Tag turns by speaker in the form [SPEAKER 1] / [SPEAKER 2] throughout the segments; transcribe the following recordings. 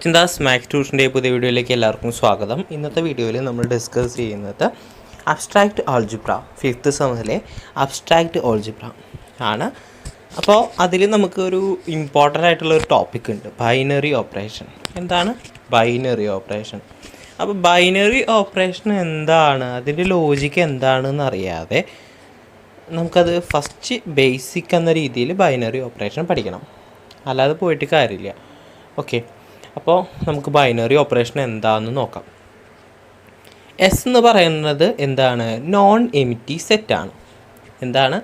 [SPEAKER 1] ചിന്താസ് maths ട്യൂഷൻ്റെ പുതിയ വീഡിയോയിലേക്ക് എല്ലാവർക്കും സ്വാഗതം. ഇന്നത്തെ വീഡിയോയിൽ നമ്മൾ ഡിസ്കസ് ചെയ്യുന്നത് അബ്സ്ട്രാക്റ്റ് ആൾജിബ്ര, 5th സെമ്മിലെ അബ്സ്ട്രാക്റ്റ് ആൾജിബ്ര ആണ്. അപ്പോൾ അതിൽ നമുക്കൊരു ഇമ്പോർട്ടൻ്റ് ആയിട്ടുള്ള ഒരു ടോപ്പിക് ഉണ്ട്, ബൈനറി ഓപ്പറേഷൻ. എന്താണ് ബൈനറി ഓപ്പറേഷൻ? അപ്പോൾ ബൈനറി ഓപ്പറേഷൻ എന്താണ്, അതിൻ്റെ ലോജിക്ക് എന്താണെന്ന് അറിയാതെ നമുക്കത് ഫസ്റ്റ് ബേസിക് എന്ന രീതിയിൽ ബൈനറി ഓപ്പറേഷൻ പഠിക്കണം, അല്ലാതെ പോയിട്ട് കാര്യമില്ല. ഓക്കെ, അപ്പോൾ നമുക്ക് ബൈനറി ഓപ്പറേഷൻ എന്താണെന്ന് നോക്കാം. എസ് എന്ന് പറയുന്നത് എന്താണ്? നോൺ എംപ്റ്റി സെറ്റാണ്. എന്താണ്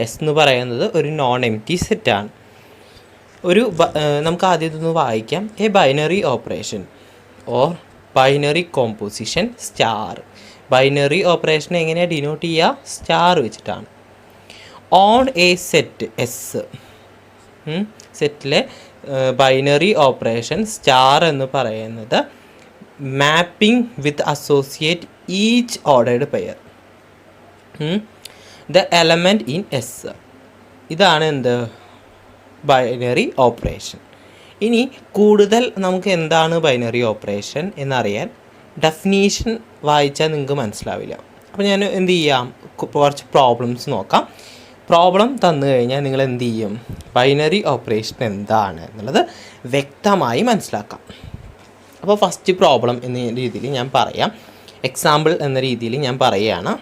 [SPEAKER 1] എസ് എന്ന് പറയുന്നത്? ഒരു നോൺ എംപ്റ്റി സെറ്റാണ്. നമുക്ക് ആദ്യം ഇതൊന്ന് വായിക്കാം. A binary operation or binary composition star. Binary operation എങ്ങനെയാണ് ഡിനോട്ട് ചെയ്യുക? സ്റ്റാർ വെച്ചിട്ടാണ്. ഓൺ എ സെറ്റ് എസ്, സെറ്റിലെ ബൈനറി ഓപ്പറേഷൻ സ്റ്റാർ എന്ന് പറയുന്നത് mapping with associate each ordered pair the element in S. ഇതാണ് എന്ത്? Binary operation. ഇനി കൂടുതൽ നമുക്ക് എന്താണ് ബൈനറി ഓപ്പറേഷൻ എന്നറിയാൻ ഡെഫിനീഷൻ വായിച്ചാൽ നിങ്ങൾക്ക് മനസ്സിലാവില്ല. അപ്പോൾ ഞാൻ എന്ത് ചെയ്യാം, കുറച്ച് പ്രോബ്ലംസ് നോക്കാം. പ്രോബ്ലം തന്നു കഴിഞ്ഞാൽ നിങ്ങൾ എന്ത് ചെയ്യും? ബൈനറി ഓപ്പറേഷൻ എന്താണ് എന്നുള്ളത് വ്യക്തമായി മനസ്സിലാക്കാം. അപ്പോൾ ഫസ്റ്റ് പ്രോബ്ലം എന്ന രീതിയിൽ ഞാൻ പറയാം, എക്സാമ്പിൾ എന്ന രീതിയിൽ ഞാൻ പറയുകയാണ്.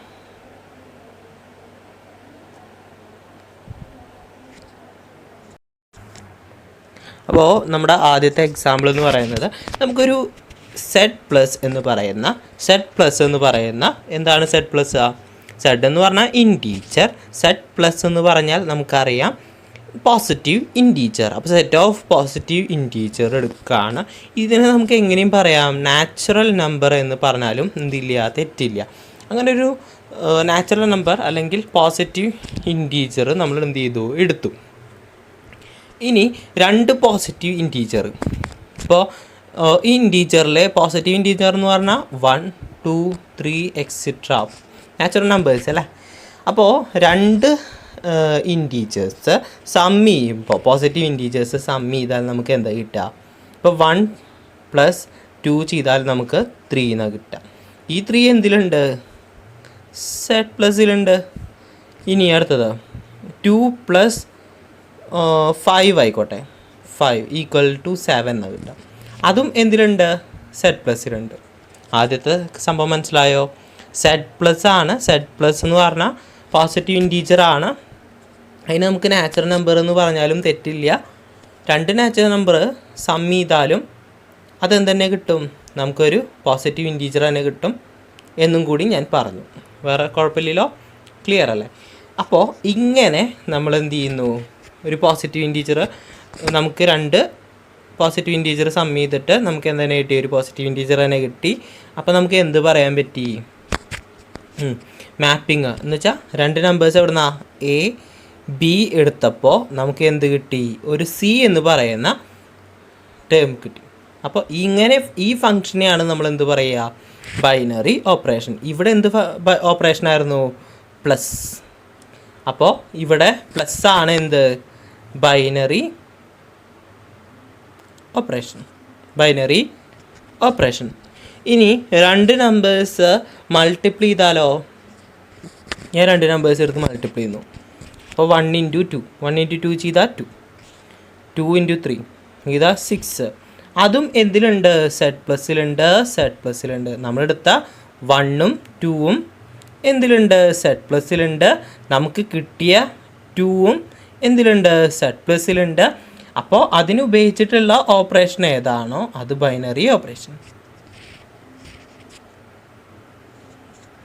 [SPEAKER 1] അപ്പോൾ നമ്മുടെ ആദ്യത്തെ എക്സാമ്പിൾ എന്ന് പറയുന്നത് നമുക്കൊരു സെഡ് പ്ലസ് എന്ന് പറയുന്ന എന്താണ് സെഡ് പ്ലസ്? സെഡ് എന്ന് പറഞ്ഞാൽ ഇൻറ്റീജർ, സെഡ് പ്ലസ് എന്ന് പറഞ്ഞാൽ നമുക്കറിയാം പോസിറ്റീവ് ഇൻറ്റീജർ. അപ്പോൾ സെറ്റ് ഓഫ് പോസിറ്റീവ് ഇൻറ്റീജർ എടുക്കുകയാണ്. ഇതിനെ നമുക്ക് എങ്ങനെയും പറയാം നാച്ചുറൽ നമ്പർ എന്ന് പറഞ്ഞാലും എന്തില്ല, തെറ്റില്ല. അങ്ങനെ ഒരു നാച്ചുറൽ നമ്പർ അല്ലെങ്കിൽ പോസിറ്റീവ് ഇൻറ്റീജർ നമ്മൾ എന്ത് ചെയ്തു, എടുത്തു. ഇനി രണ്ട് പോസിറ്റീവ് ഇൻറ്റീജർ. ഇപ്പോൾ ഈ ഇൻറ്റീജറിലെ പോസിറ്റീവ് ഇൻറ്റീജർ എന്ന് പറഞ്ഞാൽ 1, 2, 3 എക്സെട്ര നാച്ചുറൽ നമ്പേഴ്സ് അല്ലേ. അപ്പോൾ രണ്ട് ഇൻറ്റീജേഴ്സ് സം ചെയ്യുമ്പോൾ, പോസിറ്റീവ് ഇൻറ്റീജേഴ്സ് സം ചെയ്താൽ നമുക്ക് എന്താ കിട്ടുക? ഇപ്പോൾ 1 + 2 ചെയ്താൽ നമുക്ക് 3 എന്നാണ് കിട്ടുക. ഈ 3 എന്തിലുണ്ട്? സെഡ് പ്ലസിലുണ്ട്. ഇനി അടുത്തത് 2 + 5 ആയിക്കോട്ടെ, 5 = 7 എന്നാണ് കിട്ടുക. അതും എന്തിലുണ്ട്? സെഡ് പ്ലസിലുണ്ട്. ആദ്യത്തെ സംഭവം മനസ്സിലായോ? സെഡ് പ്ലസ് ആണ്. സെഡ് പ്ലസ് എന്ന് പറഞ്ഞാൽ പോസിറ്റീവ് ഇൻറ്റീജർ ആണ്. അതിന് നമുക്ക് നാച്ചുറൽ നമ്പർ എന്ന് പറഞ്ഞാലും തെറ്റില്ല. രണ്ട് നാച്ചുറൽ നമ്പർ സം ചെയ്താലും അതെന്തെന്നെ കിട്ടും? നമുക്കൊരു പോസിറ്റീവ് ഇൻറ്റീജർ തന്നെ കിട്ടും എന്നും കൂടി ഞാൻ പറഞ്ഞു. വേറെ കുഴപ്പമില്ലല്ലോ, ക്ലിയർ അല്ലേ? അപ്പോൾ ഇങ്ങനെ നമ്മൾ എന്ത് ചെയ്യുന്നു, ഒരു പോസിറ്റീവ് ഇൻറ്റീജർ, നമുക്ക് രണ്ട് പോസിറ്റീവ് ഇൻറ്റീജർ സം ചെയ്തിട്ട് നമുക്ക് എന്തെന്നെ കിട്ടി? ഒരു പോസിറ്റീവ് ഇൻറ്റീജർ തന്നെ കിട്ടി. അപ്പോൾ നമുക്ക് എന്ത് പറയാൻ പറ്റി? മാപ്പിംഗ് എന്ന് വെച്ചാൽ രണ്ട് നമ്പേഴ്സ് എവിടുന്ന എ ബി എടുത്തപ്പോൾ നമുക്ക് എന്ത് കിട്ടി? ഒരു സി എന്ന് പറയുന്ന ടേം കിട്ടി. അപ്പോൾ ഇങ്ങനെ ഈ ഫംഗ്ഷനെയാണ് നമ്മൾ എന്ത് പറയുക? Binary operation. ഇവിടെ എന്ത് ഓപ്പറേഷൻ ആയിരുന്നു? പ്ലസ്. അപ്പോൾ ഇവിടെ പ്ലസ് ആണ് എന്ത്? Binary operation. ഇനി രണ്ട് നമ്പേഴ്സ് മൾട്ടിപ്ലൈ ചെയ്താലോ? ഞാൻ രണ്ട് നമ്പേഴ്സ് എടുത്ത് മൾട്ടിപ്ലൈ ചെയ്യുന്നു. അപ്പോൾ 1 × 2, 1 × 2 ചെയ്താൽ 2, 2 × 3 ചെയ്താൽ 6. അതും എന്തിലുണ്ട്? സെഡ് പ്ലസിലുണ്ട്. നമ്മളെടുത്ത 1ഉം 2ഉം എന്തിലുണ്ട്? സെഡ് പ്ലസിലുണ്ട്. നമുക്ക് കിട്ടിയ 2ഉം എന്തിലുണ്ട്? സെഡ് പ്ലസിലുണ്ട്. അപ്പോൾ അതിന് ഉപയോഗിച്ചിട്ടുള്ള ഓപ്പറേഷൻ ഏതാണോ അത് ബൈനറി ഓപ്പറേഷൻ.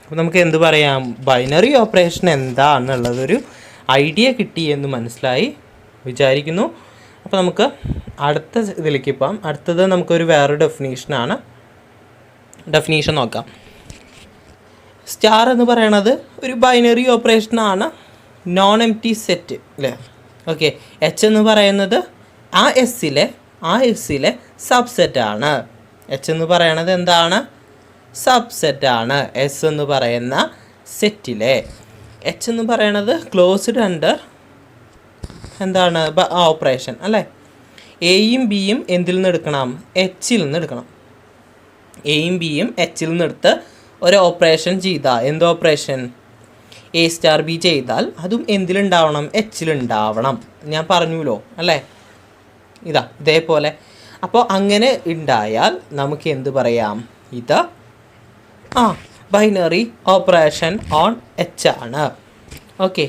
[SPEAKER 1] അപ്പോൾ നമുക്ക് എന്ത് പറയാം? ബൈനറി ഓപ്പറേഷൻ എന്താണെന്നുള്ളതൊരു ഐഡിയ കിട്ടി എന്ന് മനസ്സിലായി വിചാരിക്കുന്നു. അപ്പോൾ നമുക്ക് അടുത്ത ഇതിലേക്ക് പോകാം. അടുത്തത് നമുക്കൊരു വേറെ ഡെഫിനീഷൻ നോക്കാം. സ്റ്റാർ എന്ന് പറയണത് ഒരു ബൈനറി ഓപ്പറേഷനാണ്, നോൺ എംപ്റ്റി സെറ്റ് അല്ലേ. ഓക്കെ, എച്ച് എന്ന് പറയുന്നത് ആ എസ്സിലെ സബ്സെറ്റാണ്. എച്ച് എന്ന് പറയണത് എന്താണ്? സബ്സെറ്റാണ്. എസ് എന്ന് പറയുന്ന സെറ്റിലെ എച്ച് എന്ന് പറയണത് ക്ലോസ്ഡ് അണ്ടർ എന്താണ്? ഓപ്പറേഷൻ അല്ലേ. എയും ബിയും എന്തിൽ നിന്ന് എടുക്കണം? എച്ചിൽ നിന്ന് എടുക്കണം. എയും ബിയും എച്ചിൽ നിന്ന് എടുത്ത് ഒരു ഓപ്പറേഷൻ ചെയ്താൽ, എന്ത് ഓപ്പറേഷൻ? എ സ്റ്റാർ ബി ചെയ്താൽ അതും എന്തിലുണ്ടാവണം? എച്ചിലുണ്ടാവണം. ഞാൻ പറഞ്ഞുല്ലോ അല്ലേ? ഇതേപോലെ. അപ്പോൾ അങ്ങനെ ഉണ്ടായാൽ നമുക്ക് എന്ത് പറയാം? ഇത് ബൈനറി ഓപ്പറേഷൻ ഓൺ എച്ച് ആണ്. Okay.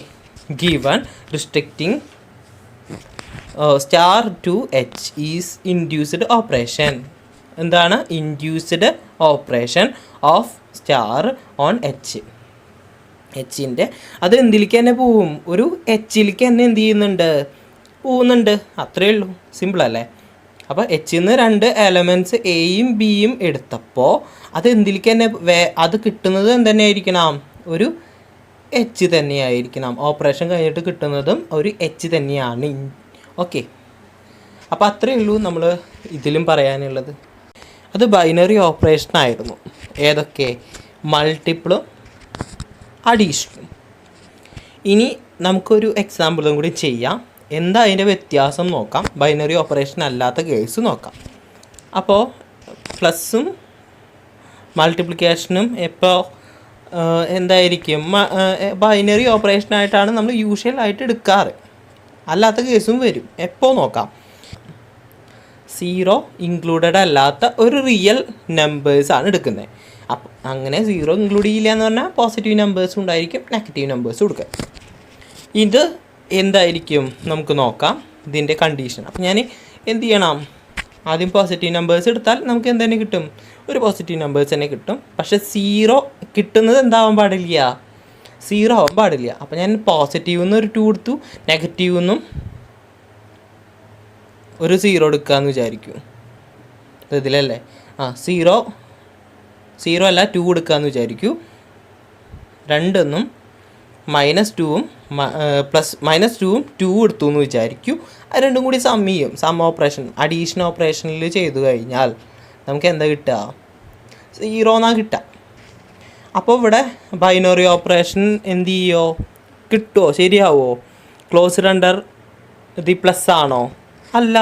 [SPEAKER 1] Given restricting star to H is induced operation. എന്താണ്? Induced operation of star on H. എച്ചിൻ്റെ അത് എന്തിലേക്ക് തന്നെ പോവും? ഒരു എച്ചിലേക്ക് തന്നെ എന്ത് ചെയ്യുന്നുണ്ട്? പോകുന്നുണ്ട്. അത്രയേ ഉള്ളൂ. സിമ്പിളല്ലേ? അപ്പോൾ എച്ചിൽ നിന്ന് 2 എലമെൻറ്റ്സ് എയും ബിയും എടുത്തപ്പോൾ അത് എന്തിലേക്ക് തന്നെ അത് കിട്ടുന്നത് എന്തുതന്നെയായിരിക്കണം? ഒരു എച്ച് തന്നെയായിരിക്കണം. ഓപ്പറേഷൻ കഴിഞ്ഞിട്ട് കിട്ടുന്നതും ഒരു എച്ച് തന്നെയാണ്. ഓക്കെ. അപ്പോൾ അത്രയേ ഉള്ളൂ നമ്മൾ ഇതിലും പറയാനുള്ളത്. അത് ബൈനറി ഓപ്പറേഷൻ ആയിരുന്നു. ഏതൊക്കെ? മൾട്ടിപ്പിളും അഡീഷനും. ഇനി നമുക്കൊരു എക്സാമ്പിളും കൂടി ചെയ്യാം. എന്താ അതിൻ്റെ വ്യത്യാസം നോക്കാം. ബൈനറി ഓപ്പറേഷൻ അല്ലാത്ത കേസ് നോക്കാം. അപ്പോൾ പ്ലസ്സും മൾട്ടിപ്ലിക്കേഷനും ഇപ്പോൾ എന്തായിരിക്കും? ബൈനറി ഓപ്പറേഷനായിട്ടാണ് നമ്മൾ യൂഷ്വലായിട്ട് എടുക്കാറ്. അല്ലാത്ത കേസും വരും. എപ്പോൾ നോക്കാം. 0 ഇൻക്ലൂഡഡ് അല്ലാത്ത ഒരു റിയൽ നമ്പേഴ്സാണ് എടുക്കുന്നത്. അപ്പം അങ്ങനെ 0 ഇൻക്ലൂഡ് ചെയ്യില്ല എന്ന് പറഞ്ഞാൽ പോസിറ്റീവ് നമ്പേഴ്സും ഉണ്ടായിരിക്കും, നെഗറ്റീവ് നമ്പേഴ്സും കൊടുക്കുക. ഇത് എന്തായിരിക്കും നമുക്ക് നോക്കാം. ഇതിൻ്റെ കണ്ടീഷൻ. അപ്പം ഞാൻ എന്ത് ചെയ്യണം? ആദ്യം പോസിറ്റീവ് നമ്പേഴ്സ് എടുത്താൽ നമുക്ക് എന്ത് തന്നെ കിട്ടും? ഒരു പോസിറ്റീവ് നമ്പേഴ്സ് തന്നെ കിട്ടും. പക്ഷേ 0 കിട്ടുന്നത് എന്താവാൻ പാടില്ല? 0 ആവാൻ പാടില്ല. അപ്പം ഞാൻ പോസിറ്റീവ് നിന്ന് ഒരു 2 എടുത്തു, നെഗറ്റീവ് നിന്നും ഒരു 0 എടുക്കാമെന്ന് വിചാരിക്കും. ഇതിലല്ലേ? 0 അല്ല 2 എടുക്കാമെന്ന് വിചാരിക്കൂ. രണ്ടെന്നും -2ഉം -2ഉം 2 എടുത്തു എന്ന് വിചാരിക്കൂ. അത് രണ്ടും കൂടി സം ചെയ്യും. സം ഓപ്പറേഷൻ, അഡീഷൻ ഓപ്പറേഷനിൽ ചെയ്തു കഴിഞ്ഞാൽ നമുക്ക് എന്താ കിട്ടുക? 0 എന്നാണ് കിട്ടുക. അപ്പോൾ ഇവിടെ ബൈനറി ഓപ്പറേഷൻ എന്ത് ചെയ്യുമോ? കിട്ടുമോ? ശരിയാവോ? ക്ലോസ്ഡ് അണ്ടർ ദി പ്ലസ് ആണോ? അല്ല.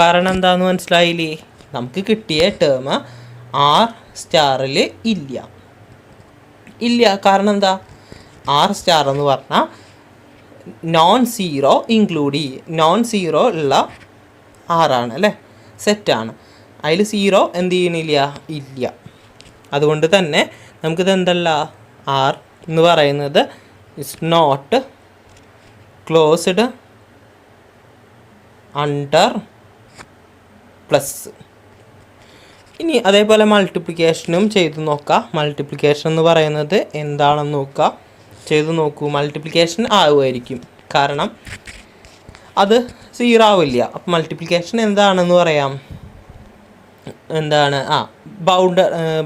[SPEAKER 1] കാരണം എന്താണെന്ന് മനസ്സിലായില്ലേ? നമുക്ക് കിട്ടിയ ടേം ആർ സ്റ്റാറിൽ ഇല്ല. കാരണം എന്താ? ആർ സ്റ്റാർ എന്ന് പറഞ്ഞാൽ നോൺ 0 ഇൻക്ലൂഡ് നോൺ 0 ഉള്ള ആറാണ് അല്ലേ? സെറ്റാണ്. അതിൽ 0 എന്ത് ചെയ്യണില്ല? ഇല്ല. അതുകൊണ്ട് തന്നെ നമുക്കിത് എന്തല്ല? ആർ എന്ന് പറയുന്നത് is not closed under plus. ഇനി അതേപോലെ മൾട്ടിപ്ലിക്കേഷനും ചെയ്ത് നോക്കാം. മൾട്ടിപ്ലിക്കേഷൻ എന്ന് പറയുന്നത് എന്താണെന്ന് നോക്കുക. ചെയ്ത് നോക്കൂ. മൾട്ടിപ്ലിക്കേഷൻ ആവുമായിരിക്കും. കാരണം അത് 0 ആവില്ല. അപ്പം മൾട്ടിപ്ലിക്കേഷൻ എന്താണെന്ന് പറയാം. എന്താണ്?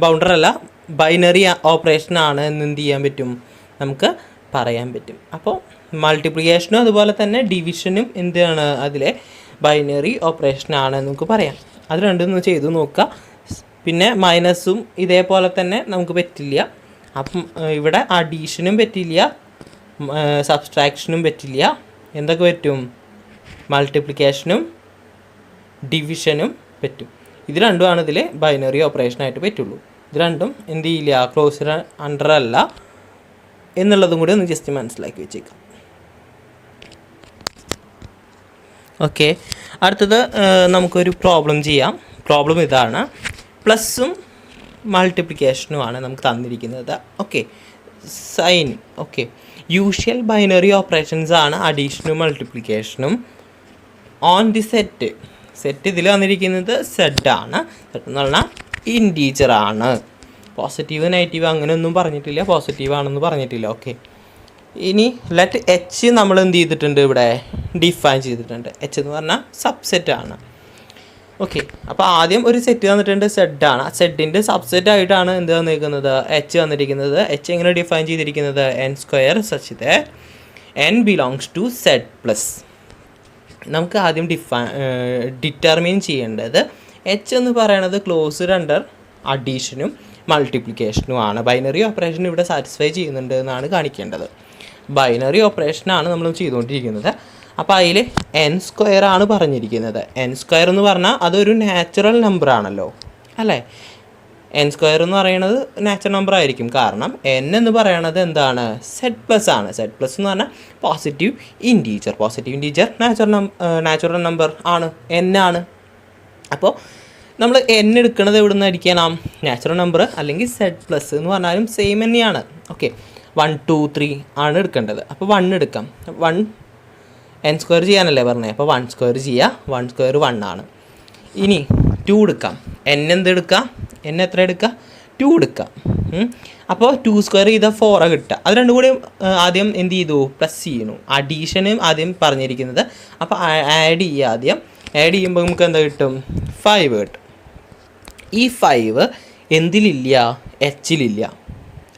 [SPEAKER 1] ബൗണ്ടർ അല്ല, ബൈനറി ഓപ്പറേഷനാണ് എന്ന് എന്ത് ചെയ്യാൻ പറ്റും? നമുക്ക് പറയാൻ പറ്റും. അപ്പോൾ മൾട്ടിപ്ലിക്കേഷനും അതുപോലെ തന്നെ ഡിവിഷനും എന്താണ്? അതിലെ ബൈനറി ഓപ്പറേഷനാണ് നമുക്ക് പറയാം. അത് രണ്ടും ചെയ്ത് നോക്കുക. പിന്നെ മൈനസും ഇതേപോലെ തന്നെ നമുക്ക് പറ്റില്ല. അപ്പം ഇവിടെ അഡീഷനും പറ്റില്ല, സബ്സ്ട്രാക്ഷനും പറ്റില്ല. എന്തൊക്കെ പറ്റും? മൾട്ടിപ്ലിക്കേഷനും ഡിവിഷനും പറ്റും. ഇത് രണ്ടുമാണ് ഇതിൽ ബൈനറി ഓപ്പറേഷനായിട്ട് പറ്റുള്ളൂ. ഇത് രണ്ടും എന്ത് ചെയ്യില്ല? ക്ലോസ്ഡ് അണ്ടർ അല്ല എന്നുള്ളതും കൂടി ഒന്ന് ജസ്റ്റ് മനസ്സിലാക്കി വെച്ചേക്കാം. ഓക്കെ. അടുത്തത് നമുക്കൊരു പ്രോബ്ലം ചെയ്യാം. പ്രോബ്ലം ഇതാണ്. പ്ലസ്സും മൾട്ടിപ്ലിക്കേഷനുമാണ് നമുക്ക് തന്നിരിക്കുന്നത്. Okay. Sign. Okay. Usual binary operations ആണ് അഡീഷനും മൾട്ടിപ്ലിക്കേഷനും ഓൺ ദി സെറ്റ്. ഇതിൽ വന്നിരിക്കുന്നത് സെഡ് ആണ്. സെറ്റ് എന്ന് പറഞ്ഞാൽ ഇൻറ്റീജറാണ്. പോസിറ്റീവ് നെഗറ്റീവ് അങ്ങനെയൊന്നും പറഞ്ഞിട്ടില്ല, പോസിറ്റീവ് ആണെന്ന് പറഞ്ഞിട്ടില്ല. ഓക്കെ. ഇനി ലെറ്റ് എച്ച് നമ്മൾ എന്ത് ചെയ്തിട്ടുണ്ട്? ഇവിടെ ഡിഫൈൻ ചെയ്തിട്ടുണ്ട്. എച്ച് എന്ന് പറഞ്ഞാൽ സബ്സെറ്റ് ആണ്. ഓക്കെ. അപ്പോൾ ആദ്യം ഒരു സെറ്റ് തന്നിട്ടുണ്ട്, സെഡാണ്. ആ സെഡിൻ്റെ സബ്സെറ്റ് ആയിട്ടാണ് എന്ത് തന്നിരിക്കുന്നത്? എച്ച് തന്നിരിക്കുന്നത്. എച്ച് എങ്ങനെ ഡിഫൈൻ ചെയ്തിരിക്കുന്നത്? n² such that n belongs to Z plus. നമുക്ക് ആദ്യം ഡിറ്റർമിൻ ചെയ്യേണ്ടത് എച്ച് എന്ന് പറയുന്നത് ക്ലോസ്ഡ് അണ്ടർ അഡീഷനും മൾട്ടിപ്ലിക്കേഷനും ആണ്. ബൈനറി ഓപ്പറേഷൻ ഇവിടെ സാറ്റിസ്ഫൈ ചെയ്യുന്നുണ്ട് എന്നാണ് കാണിക്കേണ്ടത്. ബൈനറി ഓപ്പറേഷനാണ് നമ്മൾ ചെയ്തുകൊണ്ടിരിക്കുന്നത്. അപ്പോൾ അതിൽ എൻ സ്ക്വയർ ആണ് പറഞ്ഞിരിക്കുന്നത്. എൻ സ്ക്വയർ എന്ന് പറഞ്ഞാൽ അതൊരു നാച്ചുറൽ നമ്പർ ആണല്ലോ അല്ലേ. എൻ സ്ക്വയർ എന്ന് പറയുന്നത് നാച്ചുറൽ നമ്പർ ആയിരിക്കും. കാരണം എൻ എന്ന് പറയുന്നത് എന്താണ്, സെഡ് പ്ലസ് ആണ്. സെഡ് പ്ലസ് എന്ന് പറഞ്ഞാൽ പോസിറ്റീവ് ഇൻറ്റീജർ നാച്ചുറൽ നമ്പർ ആണ്, എൻ ആണ്. അപ്പോൾ നമ്മൾ എൻ എടുക്കുന്നത് എവിടെ നിന്നായിരിക്കണം, നാച്ചുറൽ നമ്പർ അല്ലെങ്കിൽ സെഡ് പ്ലസ് എന്ന് പറഞ്ഞാലും സെയിം തന്നെയാണ്. ഓക്കെ, 1 2 3 ആണ് എടുക്കേണ്ടത്. അപ്പോൾ 1 എടുക്കാം. 1 എൻ സ്ക്വയർ ചെയ്യാനല്ലേ പറഞ്ഞത്, അപ്പോൾ 1 സ്ക്വയർ ചെയ്യുക. 1 സ്ക്വയർ 1 ആണ്. ഇനി 2 എടുക്കാം. എൻ എന്തെടുക്കുക, എൻ എത്ര എടുക്കുക, 2 എടുക്കുക. അപ്പോൾ 2 സ്ക്വയർ ചെയ്താൽ 4 കിട്ടുക. അത് രണ്ടും കൂടി ആദ്യം എന്ത് ചെയ്തു, പ്ലസ് ചെയ്യുന്നു. അഡീഷനും ആദ്യം പറഞ്ഞിരിക്കുന്നത്. അപ്പോൾ ആഡ് ചെയ്യുക ആദ്യം. ആഡ് ചെയ്യുമ്പോൾ നമുക്ക് എന്താ കിട്ടും, 5 കിട്ടും. ഈ 5 എന്തിലില്ല, എച്ചിലില്ല.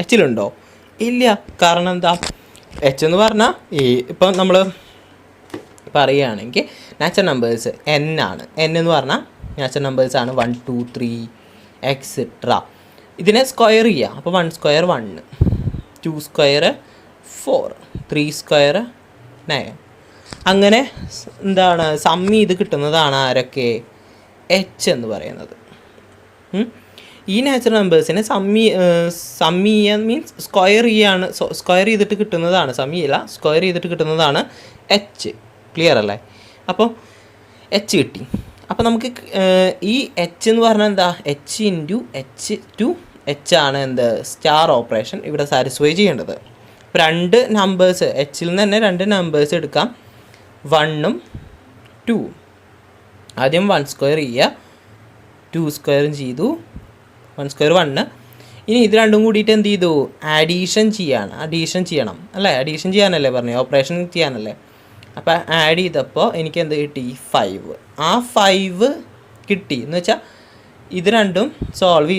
[SPEAKER 1] എച്ചിലുണ്ടോ, ഇല്ല. കാരണം എന്താ, എച്ച് എന്ന് പറഞ്ഞാൽ ഇപ്പം നമ്മൾ പറയുകയാണെങ്കിൽ നാച്ചുറൽ നമ്പേഴ്സ് എൻ ആണ്. എൻ എന്ന് പറഞ്ഞാൽ നാച്ചുറൽ നമ്പേഴ്സാണ്. 1 2 3 എക്സെട്ര. ഇതിനെ സ്ക്വയർ ചെയ്യുക. അപ്പോൾ 1 സ്ക്വയർ 1, 2 സ്ക്വയർ 4, 3 സ്ക്വയർ 9. അങ്ങനെ എന്താണ് സം ചെയ്ത് കിട്ടുന്നതാണ് ആരൊക്കെ, എച്ച് എന്ന് പറയുന്നത്. ഈ നാച്ചുറൽ നമ്പേഴ്സിനെ സം ചെയ്യാൻ മീൻസ് സ്ക്വയർ ചെയ്യാണ്. സ്ക്വയർ ചെയ്തിട്ട് കിട്ടുന്നതാണ്, സം ചെയ്യില്ല, സ്ക്വയർ ചെയ്തിട്ട് കിട്ടുന്നതാണ് എച്ച്. ക്ലിയർ അല്ലേ. അപ്പോൾ എച്ച് കിട്ടി. അപ്പോൾ നമുക്ക് ഈ എച്ച് എന്ന് പറഞ്ഞാൽ എന്താ, H into H two H ആണ് എന്ത്, സ്റ്റാർ ഓപ്പറേഷൻ ഇവിടെ സാറ്റിസ്ഫൈ ചെയ്യേണ്ടത്. അപ്പോൾ 2 നമ്പേഴ്സ്, എച്ചിൽ നിന്ന് തന്നെ 2 നമ്പേഴ്സ് എടുക്കാം, 1ഉം 2ഉം. ആദ്യം 1 സ്ക്വയർ ചെയ്യുക, 2 സ്ക്വയറും ചെയ്തു, 1 സ്ക്വയർ 1. ഇനി ഇത് രണ്ടും കൂടിയിട്ട് എന്ത് ചെയ്തു, അഡീഷൻ ചെയ്യണം അല്ലേ. അഡീഷൻ ചെയ്യാനല്ലേ പറഞ്ഞു, ഓപ്പറേഷൻ ചെയ്യാനല്ലേ. അപ്പോൾ ആഡ് ചെയ്തപ്പോൾ എനിക്ക് എന്ത് കിട്ടി, 5. ആ 5 കിട്ടി എന്ന് വെച്ചാൽ ഇത് രണ്ടും സോൾവ്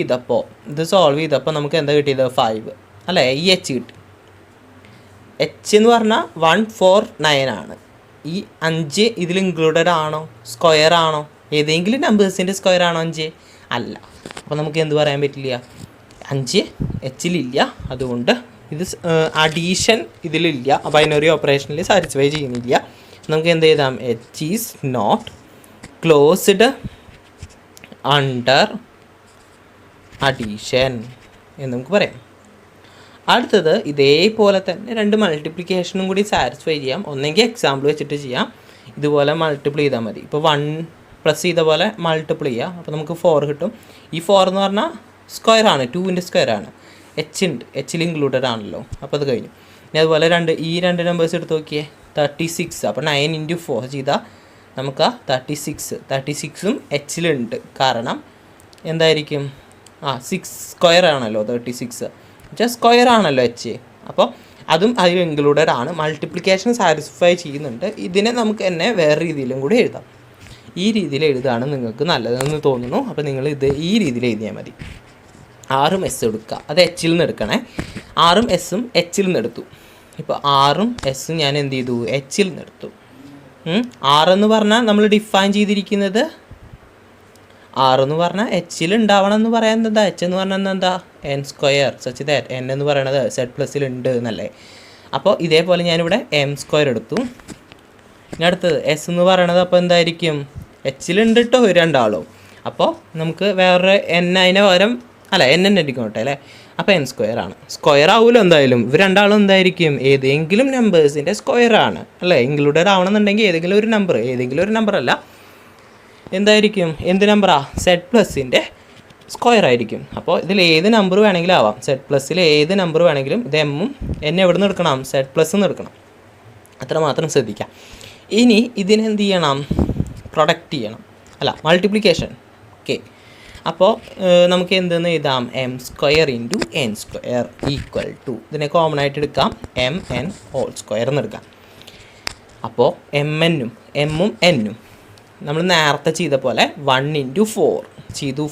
[SPEAKER 1] ചെയ്തപ്പോൾ നമുക്ക് എന്താ കിട്ടിയത്, 5 അല്ലേ. ഈ എച്ച് കിട്ടി. എച്ച് എന്ന് പറഞ്ഞാൽ 1 4 9 ആണ്. ഈ 5 ഇതിൽ ഇൻക്ലൂഡഡ് ആണോ, സ്ക്വയർ ആണോ, ഏതെങ്കിലും നമ്പേഴ്സിൻ്റെ സ്ക്വയർ ആണോ 5? അല്ല. അപ്പോൾ നമുക്ക് എന്ത് പറയാൻ പറ്റില്ല, 5 എച്ചിലില്ല. അതുകൊണ്ട് ഇത് അഡീഷൻ ഇതിലില്ല, ബൈനറി ഓപ്പറേഷനിൽ സാറ്റിസ്ഫൈ ചെയ്യുന്നില്ല. നമുക്ക് എന്ത് ചെയ്താം, H is not closed under addition എന്ന് നമുക്ക് പറയാം. അടുത്തത് ഇതേപോലെ തന്നെ 2 മൾട്ടിപ്ലിക്കേഷനും കൂടി സാറ്റിസ്ഫൈ ചെയ്യാം. ഒന്നെങ്കിൽ എക്സാമ്പിൾ വെച്ചിട്ട് ചെയ്യാം, ഇതുപോലെ മൾട്ടിപ്ലൈ ചെയ്താൽ മതി. ഇപ്പോൾ 1 പ്ലസ് ചെയ്ത പോലെ മൾട്ടിപ്ലൈ ചെയ്യുക. അപ്പോൾ നമുക്ക് 4 കിട്ടും. ഈ 4 എന്ന് പറഞ്ഞാൽ സ്ക്വയർ ആണ്, 2ൻ്റെ സ്ക്വയർ ആണ്. എച്ച് ഉണ്ട്, എച്ചിൽ ഇൻക്ലൂഡഡ് ആണല്ലോ. അപ്പോൾ അത് കഴിഞ്ഞു. ഇനി അതുപോലെ ഈ 2 നമ്പേഴ്സ് എടുത്ത് നോക്കിയേ, 36. അപ്പോൾ 9 × 4 ചെയ്താൽ നമുക്ക് 36ഉം എച്ചിലുണ്ട്. കാരണം എന്തായിരിക്കും, 6 സ്ക്വയർ ആണല്ലോ 36, എന്നുവെച്ചാൽ സ്ക്വയർ ആണല്ലോ എച്ച്. അപ്പോൾ അതും അതിൽ ഇൻക്ലൂഡഡ് ആണ്. മൾട്ടിപ്ലിക്കേഷൻ സാറ്റിസ്ഫൈ ചെയ്യുന്നുണ്ട്. ഇതിനെ നമുക്ക് തന്നെ വേറെ രീതിയിലും കൂടി എഴുതാം. ഈ രീതിയിൽ എഴുതാണ് നിങ്ങൾക്ക് നല്ലതെന്ന് തോന്നുന്നു. അപ്പോൾ നിങ്ങൾ ഈ രീതിയിൽ എഴുതിയാൽ മതി. 6ഉം എസ് എടുക്കുക, അത് എച്ചിൽ നിന്ന് എടുക്കണേ. 6ഉം എസ്സും എച്ചിൽ നിന്ന് എടുത്തു. ഇപ്പോൾ 6ഉം എസ്സും ഞാൻ എന്ത് ചെയ്തു, എച്ചിൽ നിന്ന് എടുത്തു. 6 എന്ന് പറഞ്ഞാൽ നമ്മൾ ഡിഫൈൻ ചെയ്തിരിക്കുന്നത്, 6 എന്ന് പറഞ്ഞാൽ എച്ചിൽ ഉണ്ടാവണം എന്ന് പറയുന്നത് എന്താ, എച്ച് എന്ന് പറഞ്ഞാൽ എന്താ, N square such that N എന്ന് പറയുന്നത് സെഡ് പ്ലസ്സിൽ ഉണ്ട് എന്നല്ലേ. അപ്പോൾ ഇതേപോലെ ഞാനിവിടെ എം സ്ക്വയർ എടുത്തു. ഇനി അടുത്തത് എസ് എന്ന് പറയണത് അപ്പോൾ എന്തായിരിക്കും, എച്ചിലുണ്ട് കേട്ടോ രണ്ടാളും. അപ്പോൾ നമുക്ക് വേറൊരു എൻ അതിന് പകരം എൻ ആയിരിക്കും അല്ലേ. അപ്പോൾ എൻ സ്ക്വയർ ആണ്. സ്ക്വയർ ആവുമല്ലോ എന്തായാലും. ഇവർ രണ്ടാളും എന്തായിരിക്കും, ഏതെങ്കിലും നമ്പേഴ്സിൻ്റെ സ്ക്വയർ ആണ് അല്ലേ. ഇൻക്ലൂഡഡ് ആവണമെന്നുണ്ടെങ്കിൽ ഏതെങ്കിലും ഒരു നമ്പർ അല്ല, എന്തായിരിക്കും, എന്ത് നമ്പറാണ്, സെഡ് പ്ലസിൻ്റെ സ്ക്വയർ ആയിരിക്കും. അപ്പോൾ ഇതിൽ ഏത് നമ്പർ വേണമെങ്കിലും ആവാം. സെഡ് പ്ലസ്സിൽ ഏത് നമ്പർ വേണമെങ്കിലും ഇത് എമ്മും എന്നെ എവിടെ നിന്ന് എടുക്കണം, സെഡ് പ്ലസ് നിന്ന് എടുക്കണം. അത്ര മാത്രം ശ്രദ്ധിക്കാം. ഇനി ഇതിനെന്ത് ചെയ്യണം, പ്രൊഡക്റ്റ് ചെയ്യണം, മൾട്ടിപ്ലിക്കേഷൻ. ഓക്കെ, അപ്പോൾ നമുക്ക് എന്തെന്ന് എഴുതാം, M square into N square equal to, ഇതിനെ കോമൺ ആയിട്ട് എടുക്കാം, എം എൻ ഹോൾ സ്ക്വയർ എന്ന് എടുക്കാം. അപ്പോൾ എമ്മും എന്നും നമ്മൾ നേരത്തെ ചെയ്ത പോലെ 1 × 4 ചെയ്തു.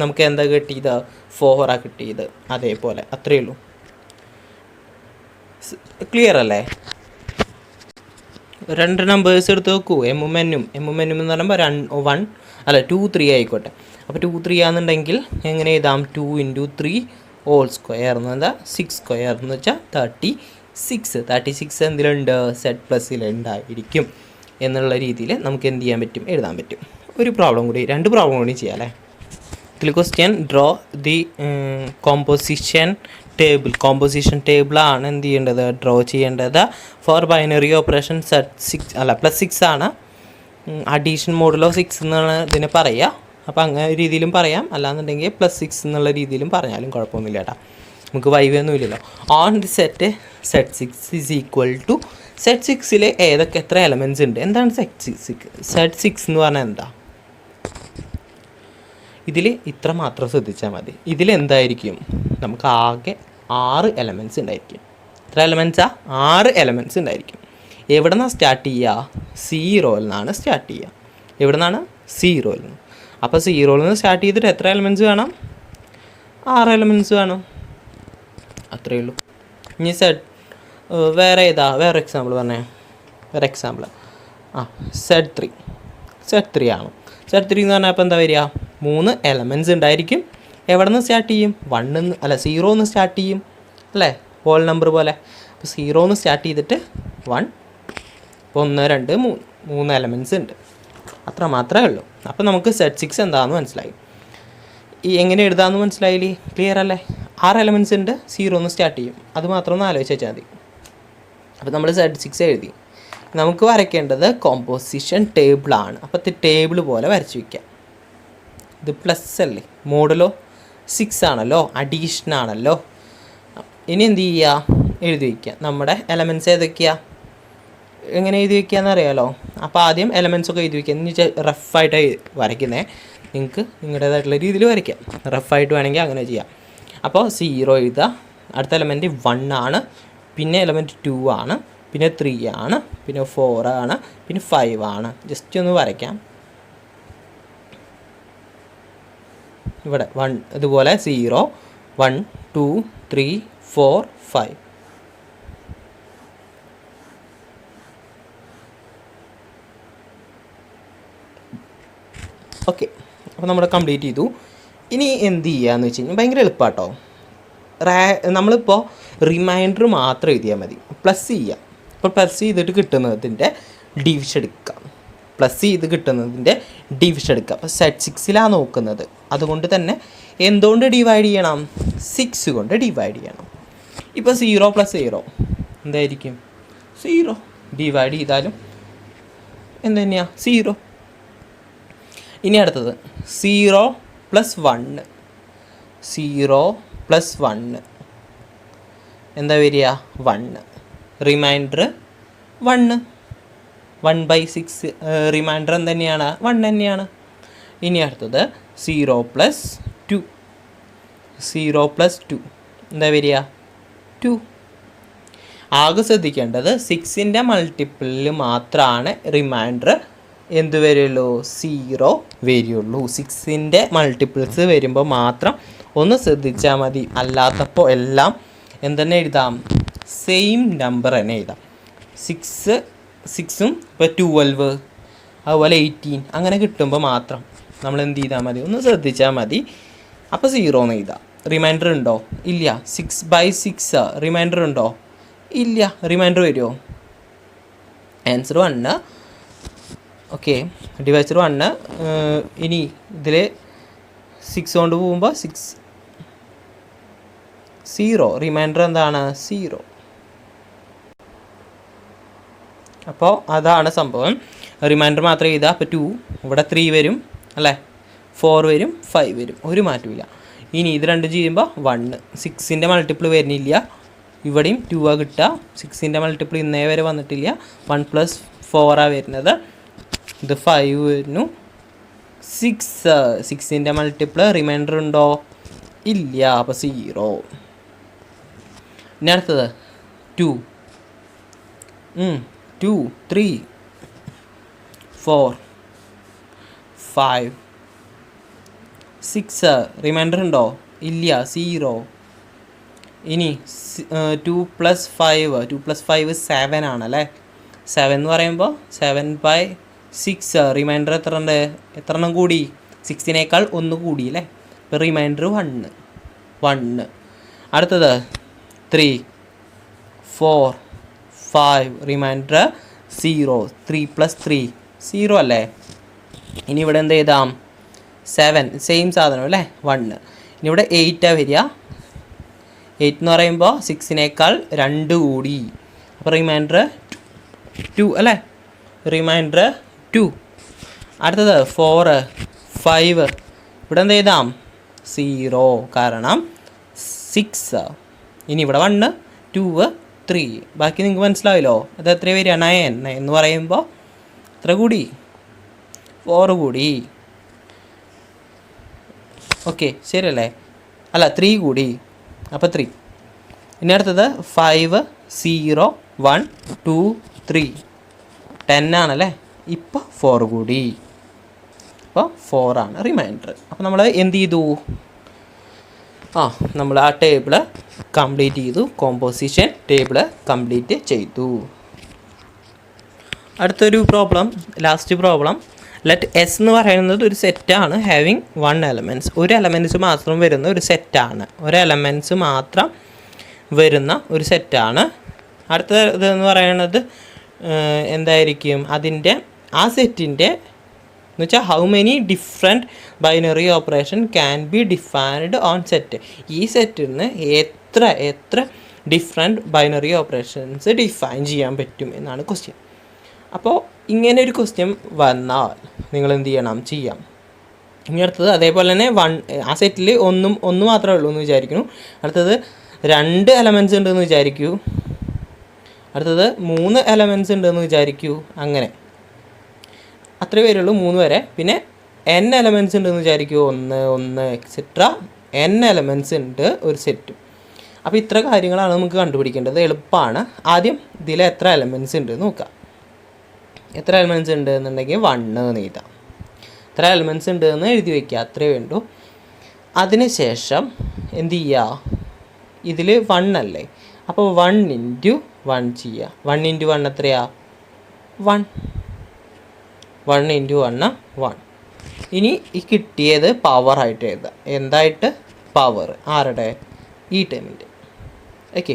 [SPEAKER 1] നമുക്ക് എന്താ കിട്ടിയത്, 4 കിട്ടിയത്. അതേപോലെ അത്രയേ ഉള്ളൂ. ക്ലിയർ അല്ലേ. 2 നമ്പേഴ്സ് എടുത്ത് നോക്കൂ, എമ്മും എന്നും എന്ന് പറയുമ്പോൾ 2 3 ആയിക്കോട്ടെ. അപ്പോൾ 2 3 ആണെന്നുണ്ടെങ്കിൽ എങ്ങനെ എഴുതാം, 2 × 3 ഹോൾ സ്ക്വയർ എന്ന് എന്താ, 6 സ്ക്വയർ എന്ന് വെച്ചാൽ 36. 36 എന്തിലുണ്ട്, സെഡ് പ്ലസ്സിൽ ഉണ്ടായിരിക്കും. എന്നുള്ള രീതിയിൽ നമുക്ക് എന്ത് ചെയ്യാൻ പറ്റും, എഴുതാൻ പറ്റും. ഒരു പ്രോബ്ലം കൂടി, 2 പ്രോബ്ലം കൂടി ചെയ്യാം അല്ലേ. ഇതിൽ question draw the composition table ആണ് എന്ത് ചെയ്യേണ്ടത്, ഡ്രോ ചെയ്യേണ്ടത്. ഫോർ ബൈനറി ഓപ്പറേഷൻ +6 ആണ്. അഡീഷൻ മോഡുലോ 6 എന്നാണ് ഇതിനെ പറയുക. അപ്പോൾ അങ്ങനെ രീതിയിലും പറയാം, അല്ലാന്നുണ്ടെങ്കിൽ +6 എന്നുള്ള രീതിയിലും പറഞ്ഞാലും കുഴപ്പമൊന്നുമില്ല കേട്ടോ. നമുക്ക് വൈവൊന്നും ഇല്ലല്ലോ. On the set Z6 is equal to Z6ൽ എത്ര എലമെൻറ്റ്സ് ഉണ്ട്. എന്താണ് Z6 എന്ന് പറഞ്ഞാൽ എന്താ? ഇതിൽ ഇത്ര മാത്രം ശ്രദ്ധിച്ചാൽ മതി. ഇതിലെന്തായിരിക്കും, നമുക്ക് ആകെ 6 എലമെൻറ്റ്സ് ഉണ്ടായിരിക്കും. എത്ര എലമെൻറ്റ്സാ? 6 എലമെൻറ്റ്സ് ഉണ്ടായിരിക്കും. എവിടെ നിന്നാണ് സ്റ്റാർട്ട് ചെയ്യുക? 0യിൽ നിന്നാണ് സ്റ്റാർട്ട് ചെയ്യുക. എവിടെ നിന്നാണ്? 0യിൽ നിന്ന്. അപ്പോൾ 0യിൽ നിന്ന് സ്റ്റാർട്ട് ചെയ്തിട്ട് എത്ര എലമെൻറ്റ്സ് വേണം? 6 എലമെൻറ്റ്സ് വേണം. അത്രയേ ഉള്ളൂ. ഇനി വേറെ എക്സാമ്പിൾ പറഞ്ഞേ. Z3 ആണ്. Z3 എന്ന് പറഞ്ഞാൽ അപ്പോൾ എന്താ വരിക? 3 എലമെൻറ്റ്സ് ഉണ്ടായിരിക്കും. എവിടെ നിന്ന് സ്റ്റാർട്ട് ചെയ്യും? 0 നിന്ന് സ്റ്റാർട്ട് ചെയ്യും അല്ലേ, ഹോൾ നമ്പർ പോലെ. അപ്പോൾ 0 നിന്ന് സ്റ്റാർട്ട് ചെയ്തിട്ട് 1, അപ്പോൾ 1, 2, 3 എലമെൻറ്റ്സ് ഉണ്ട്. അത്ര മാത്രമേ ഉള്ളൂ. അപ്പോൾ നമുക്ക് Z6 എന്താണെന്ന് മനസ്സിലായി. എങ്ങനെ എഴുതാമെന്ന് മനസ്സിലായില്ലേ? ക്ലിയർ അല്ലേ? 6 എലമെൻറ്റ്സ് ഉണ്ട്, 0 നിന്ന് സ്റ്റാർട്ട് ചെയ്യും. അത് മാത്രം ഒന്ന് ആലോചിച്ച് വെച്ചാൽ മതി. അപ്പോൾ നമ്മൾ Z6 എഴുതി. നമുക്ക് വരയ്ക്കേണ്ടത് കോമ്പോസിഷൻ ടേബിളാണ്. അപ്പോൾ ടേബിൾ പോലെ വരച്ച് വയ്ക്കാം. ഇത് പ്ലസ് അല്ലേ, മോഡലോ 6 ആണല്ലോ, അഡീഷൻ ആണല്ലോ. ഇനി എന്ത് ചെയ്യുക? എഴുതി വയ്ക്കുക. നമ്മുടെ എലമെൻറ്റ്സ് ഏതൊക്കെയാണ്, എങ്ങനെ എഴുതി വയ്ക്കുകയെന്ന് അറിയാമല്ലോ. അപ്പോൾ ആദ്യം എലമെൻറ്റ്സ് ഒക്കെ എഴുതി വയ്ക്കുക. ഇനി റഫായിട്ട് വരയ്ക്കുന്നത്, നിങ്ങൾക്ക് നിങ്ങളുടേതായിട്ടുള്ള രീതിയിൽ വരയ്ക്കാം. റഫായിട്ട് വേണമെങ്കിൽ അങ്ങനെ ചെയ്യാം. അപ്പോൾ 0 എഴുതുക. അടുത്ത എലമെൻറ്റ് 1 ആണ്, പിന്നെ എലമെൻറ്റ് 2 ആണ്, പിന്നെ 3 ആണ്, പിന്നെ 4 ആണ്, പിന്നെ 5 ആണ്. ജസ്റ്റ് ഒന്ന് വരയ്ക്കാം. ഇവിടെ 1 ഇതുപോലെ 0, 1, 2, 3, 4, 5. ഓക്കെ, അപ്പോൾ നമ്മൾ കംപ്ലീറ്റ് ചെയ്തു. ഇനി എന്ത് ചെയ്യുകയെന്ന് വെച്ച് കഴിഞ്ഞാൽ ഭയങ്കര എളുപ്പമാട്ടോ. നമ്മളിപ്പോൾ റിമൈൻഡർ മാത്രം എഴുതിയാൽ മതി. പ്ലസ് ചെയ്യുക. ഇപ്പോൾ പ്ലസ് ചെയ്തിട്ട് കിട്ടുന്നതിൻ്റെ ഡിവിഷൻ എടുക്കുക. അപ്പോൾ Z6ലാണ് നോക്കുന്നത്. അതുകൊണ്ട് തന്നെ എന്തുകൊണ്ട് ഡിവൈഡ് ചെയ്യണം? 6 കൊണ്ട് ഡിവൈഡ് ചെയ്യണം. ഇപ്പോൾ 0 + 0 എന്തായിരിക്കും? 0. ഡിവൈഡ് ചെയ്താലും എന്ത് തന്നെയാണ്? 0. ഇനി അടുത്തത് 0 + 1. 0 + 1 എന്താ വരിക? 1. റിമൈൻഡർ 1. 1/6 റിമൈൻഡർ എന്ത് തന്നെയാണ്? 1 തന്നെയാണ്. ഇനി അടുത്തത് 0 + 2. 0 + 2 എന്താ വരിക? 2. ആകെ ശ്രദ്ധിക്കേണ്ടത് 6ൻ്റെ മൾട്ടിപ്പിളിൽ മാത്രമാണ് റിമൈൻഡർ എന്ത് വരുള്ളൂ? 0 വരുള്ളൂ. 6ൻ്റെ മൾട്ടിപ്പിൾസ് വരുമ്പോൾ മാത്രം ഒന്ന് ശ്രദ്ധിച്ചാൽ മതി. അല്ലാത്തപ്പോൾ എല്ലാം എന്തെന്നെ എഴുതാം? സെയിം നമ്പർ തന്നെ എഴുതാം. 6ഉം ഇപ്പോൾ 12, അതുപോലെ 18 അങ്ങനെ കിട്ടുമ്പോൾ മാത്രം നമ്മൾ എന്ത് ചെയ്താൽ മതി? ഒന്ന് ശ്രദ്ധിച്ചാൽ മതി. അപ്പോൾ 0 എന്ന് എഴുതാം. റിമൈൻഡർ ഉണ്ടോ? ഇല്ല. 6/6 റിമൈൻഡർ ഉണ്ടോ? ഇല്ല. റിമൈൻഡർ വരുമോ? ആൻസർ 1. Okay, divisor 1. ഇനി ഇതിൽ 6 കൊണ്ട് പോകുമ്പോൾ 0 റിമൈൻഡർ എന്താണ്? 0. അപ്പോൾ അതാണ് സംഭവം. റിമൈൻഡർ മാത്രം എഴുതുക. അപ്പോൾ 2, ഇവിടെ 3 വരും അല്ലേ, 4 വരും, 5 വരും, ഒരു മാറ്റമില്ല. ഇനി ഇത് രണ്ടും ചെയ്യുമ്പോൾ 1. 6ൻ്റെ മൾട്ടിപ്പിൾ വരുന്നില്ല. ഇവിടെയും 2 കിട്ടുക. 6ൻ്റെ മൾട്ടിപ്പിൾ ഇന്നേ വരെ വന്നിട്ടില്ല. 1 + 4 വരുന്നത്. ഇത് 5 വരുന്നു. 6ൻ്റെ മൾട്ടിപ്പിൾ റിമൈൻഡർ ഉണ്ടോ? ഇല്ല. അപ്പോൾ 0. ഇനി അടുത്തത് 2, 3, 4, 5, 6 റിമൈൻഡർ ഉണ്ടോ? ഇല്ല. 0. ഇനി 2 + 5 7 ആണല്ലേ. 7 എന്ന് പറയുമ്പോൾ 7/6 റിമൈൻഡർ എത്ര ഉണ്ട്? എത്ര എണ്ണം കൂടി? 6നേക്കാൾ 1 കൂടി അല്ലേ. ഇപ്പോൾ റിമൈൻഡർ 1. അടുത്തത് 3, 4, 5 റിമൈൻഡർ 0, 3 + 3 0 അല്ലേ. ഇനി ഇവിടെ എന്ത് ചെയ്താം 7 സെയിം സാധനം അല്ലേ 1. ഇനി ഇവിടെ 8 വരിക. 8 എന്ന് പറയുമ്പോൾ 6-നേക്കാൾ 2 കൂടി. അപ്പോൾ റിമൈൻഡർ 2 അല്ലേ, റിമൈൻഡർ 2. അടുത്തത് 4, 5 ഇവിടെ എന്ത് ചെയ്താം 0 കാരണം 6. ഇനി ഇവിടെ 1, 2, 3 ബാക്കി നിങ്ങൾക്ക് മനസ്സിലായല്ലോ. അത് എത്ര വരിക 9 എന്ന് പറയുമ്പോൾ എത്ര കൂടി 4 കൂടി. ഓക്കെ ശരിയല്ലേ, അല്ല 3 കൂടി, അപ്പോൾ 3. ഇനി അടുത്തത് 5, 0, 1, 2, 3 10 ആണല്ലേ. ഇപ്പോൾ 4 കൂടി, അപ്പോൾ 4 ആണ് റിമൈൻഡർ. അപ്പോൾ നമ്മൾ എന്ത് ചെയ്തു, നമ്മൾ ആ ടേബിൾ കംപ്ലീറ്റ് ചെയ്തു, കോമ്പോസിഷൻ ടേബിൾ കംപ്ലീറ്റ് ചെയ്തു. അടുത്തൊരു problem, last problem. Let us എന്ന് പറയുന്നത് ഒരു സെറ്റാണ് ഹാവിങ് 1 എലമെൻറ്റ്സ്. ഒരു എലമെൻറ്റ്സ് മാത്രം വരുന്ന ഒരു സെറ്റാണ്, ഒരു എലമെൻറ്റ്സ് മാത്രം വരുന്ന ഒരു സെറ്റാണ്. അടുത്തതെന്ന് പറയുന്നത് എന്തായിരിക്കും, അതിൻ്റെ ആ സെറ്റിൻ്റെ എന്ന് വെച്ചാൽ how many different binary operation can be defined on set. ഈ സെറ്റിൽ നിന്ന് എത്ര ഡിഫറെൻറ്റ് ബൈനറി ഓപ്പറേഷൻസ് ഡിഫൈൻ ചെയ്യാൻ പറ്റും എന്നാണ് ക്വസ്റ്റ്യൻ. അപ്പോൾ ഇങ്ങനെ ഒരു ക്വസ്റ്റ്യൻ വന്നാൽ നിങ്ങൾ എന്ത് ചെയ്യണം, ചെയ്യാം. ഇനി അടുത്തത് അതേപോലെ തന്നെ ആ സെറ്റിൽ ഒന്ന് മാത്രമേ ഉള്ളൂ എന്ന് വിചാരിക്കുന്നു. അടുത്തത് 2 എലമെൻറ്റ്സ് ഉണ്ടെന്ന് വിചാരിക്കൂ. അടുത്തത് 3 എലമെൻറ്റ്സ് ഉണ്ടെന്ന് വിചാരിക്കൂ. അങ്ങനെ അത്രേ വരുള്ളൂ, 3 വരെ. പിന്നെ n എലമെൻറ്റ്സ് ഉണ്ടെന്ന് വിചാരിക്കൂ, 1 എക്സെട്ര n എലമെൻറ്റ്സ് ഉണ്ട് ഒരു സെറ്റും. അപ്പോൾ ഇത്ര കാര്യങ്ങളാണ് നമുക്ക് കണ്ടുപിടിക്കേണ്ടത്. എളുപ്പമാണ്. ആദ്യം ഇതിൽ എത്ര എലമെൻറ്റ്സ് ഉണ്ട് നോക്കാം. എത്ര എലമെൻറ്റ്സ് ഉണ്ട് എന്നുണ്ടെങ്കിൽ 1 എന്ന് എഴുതാം. എത്ര എലമെൻറ്റ്സ് ഉണ്ട് എന്ന് എഴുതി വയ്ക്കുക, അത്രേ വേണ്ടൂ. അതിനുശേഷം എന്ത് ചെയ്യുക, ഇതിൽ 1 അല്ലേ, അപ്പോൾ 1 × 1 ചെയ്യുക. 1 × 1 എത്രയാ 1. 1 × 1 1. ഇനി ഈ കിട്ടിയത് പവറായിട്ട് എഴുതുക. എന്തായിട്ട് പവർ, ആരുടെ, ഈ ടേമിൻ്റെ. ഓക്കെ,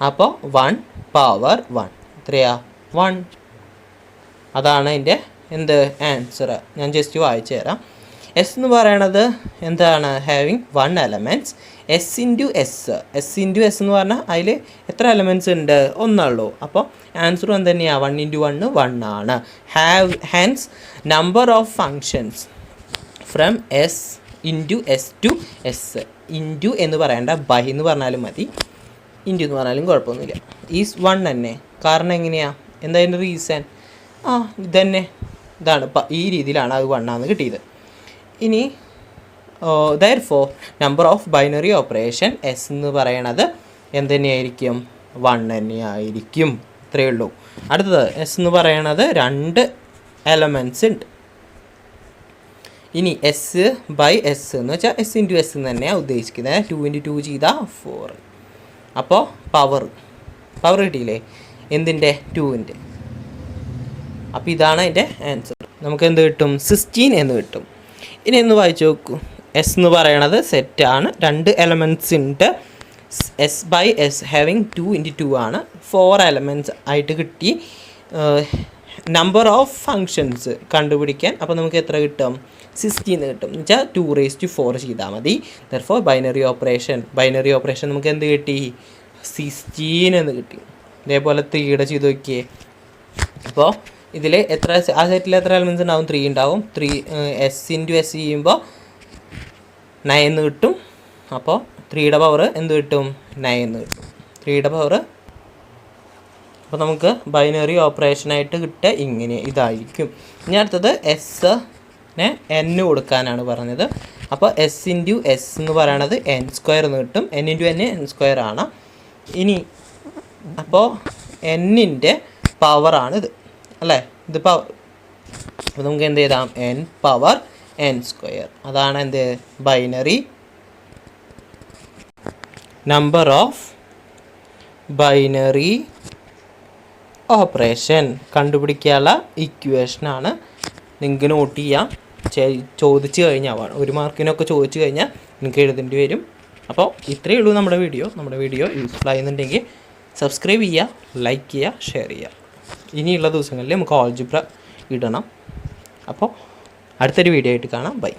[SPEAKER 1] അപ്പോൾ 1 പവർ 1 എത്രയാ 1. അതാണ് അതിൻ്റെ ആൻസർ. ഞാൻ ജസ്റ്റ് വായിച്ചു തരാം. എസ് എന്ന് പറയണത് എന്താണ്, ഹാവിങ് 1 എലമെൻറ്റ്സ്. എസ് × എസ് എന്ന് പറഞ്ഞാൽ അതിൽ എത്ര എലമെൻറ്റ്സ് ഉണ്ട്, ഒന്നുള്ളൂ. അപ്പോൾ ആൻസർ എന്ത് തന്നെയാണ്, 1 × 1 1 ആണ്. Hence number of functions from S × S to S. Into എന്ന് പറയേണ്ട, ബൈ എന്ന് പറഞ്ഞാലും മതി, ഇൻറ്റു എന്ന് പറഞ്ഞാലും കുഴപ്പമൊന്നുമില്ല. ഈസ് 1 തന്നെ. കാരണം എങ്ങനെയാണ്, എന്താ അതിൻ്റെ റീസൺ, ഇതന്നെ, ഇതാണ്, ഈ രീതിയിലാണ് അത് 1 ആണെന്ന് കിട്ടിയത്. ഇനി therefore number of binary operation S എന്ന് പറയണത് എന്ത് തന്നെയായിരിക്കും, 1 തന്നെയായിരിക്കും. ഇത്രയേ ഉള്ളൂ. അടുത്തത് എസ് എന്ന് പറയണത് 2 എലമെൻറ്റ്സ് ഉണ്ട്. ഇനി എസ് ബൈ എസ് എന്ന് വെച്ചാൽ എസ് × എസ് എന്ന് തന്നെയാണ് ഉദ്ദേശിക്കുന്നത്. 2 × 2 ചെയ്താൽ 4. അപ്പോൾ പവർ കിട്ടിയില്ലേ എന്തിൻ്റെ, 2ൻ്റെ. അപ്പോൾ ഇതാണ് അതിൻ്റെ ആൻസർ. നമുക്ക് എന്ത് കിട്ടും, 16 എന്ന് കിട്ടും. ഇനി ഒന്ന് വായിച്ചു നോക്കൂ. എസ് എന്ന് പറയണത് സെറ്റാണ്, 2 എലമെൻറ്റ്സ് ഉണ്ട്. എസ് ബൈ എസ് ഹാവിങ് 2 × 2 ആണ്. 4 എലമെൻറ്റ്സ് ആയിട്ട് കിട്ടി. നമ്പർ ഓഫ് ഫങ്ഷൻസ് കണ്ടുപിടിക്കാൻ അപ്പോൾ നമുക്ക് എത്ര കിട്ടും, 16 കിട്ടും. എന്ന് വെച്ചാൽ 2⁴ ചെയ്താൽ മതി. ദെർഫോർ ബൈനറി ഓപ്പറേഷൻ നമുക്ക് എന്ത് കിട്ടി, 16 എന്ന് കിട്ടി. ഇതേപോലെ 3 ചെയ്ത് നോക്കിയേ. അപ്പോൾ ഇതിൽ എത്ര, ആ സെറ്റിൽ എത്ര എലമെൻറ്റ്സ് ഉണ്ടാവും, 3 ഉണ്ടാവും. 3 എസ് × എസ് ചെയ്യുമ്പോൾ 9 കിട്ടും. അപ്പോൾ 3യുടെ പവർ എന്ത് കിട്ടും, 9 കിട്ടും. 3യുടെ പവർ. അപ്പോൾ നമുക്ക് ബൈനറി ഓപ്പറേഷനായിട്ട് കിട്ടുക ഇങ്ങനെ ഇതായിരിക്കും. ഇനി അടുത്തത് എസ്സിനെ n കൊടുക്കാനാണ് പറഞ്ഞത്. അപ്പോൾ എസ് × എസ് എന്ന് പറയണത് n² എന്ന് കിട്ടും. n × n n² ആണ്. ഇനി അപ്പോൾ n-ൻ്റെ പവറാണിത് അല്ലേ, ഇത് പവർ. അപ്പോൾ നമുക്ക് എന്ത് ചെയ്താം, n പവർ n². അതാണ് എന്ത്, binary number of binary operation കണ്ടുപിടിക്കാനുള്ള ഇക്വേഷനാണ്. നിങ്ങൾക്ക് നോട്ട് ചെയ്യാം. ചോദിച്ചു കഴിഞ്ഞാൽ 1 മാർക്കിനൊക്കെ ചോദിച്ചു കഴിഞ്ഞാൽ നിങ്ങൾക്ക് എഴുതേണ്ടി വരും. അപ്പോൾ ഇത്രയേ ഉള്ളൂ നമ്മുടെ വീഡിയോ. യൂസ്ഫുൾ ആയിരുന്നുണ്ടെങ്കിൽ സബ്സ്ക്രൈബ് ചെയ്യുക, ലൈക്ക് ചെയ്യുക, ഷെയർ ചെയ്യുക. ഇനിയുള്ള ദിവസങ്ങളിൽ നമുക്ക് ആൾജിബ്ര ഇടണം. അപ്പോൾ അടുത്തൊരു വീഡിയോ ആയിട്ട് കാണാം. ബൈ.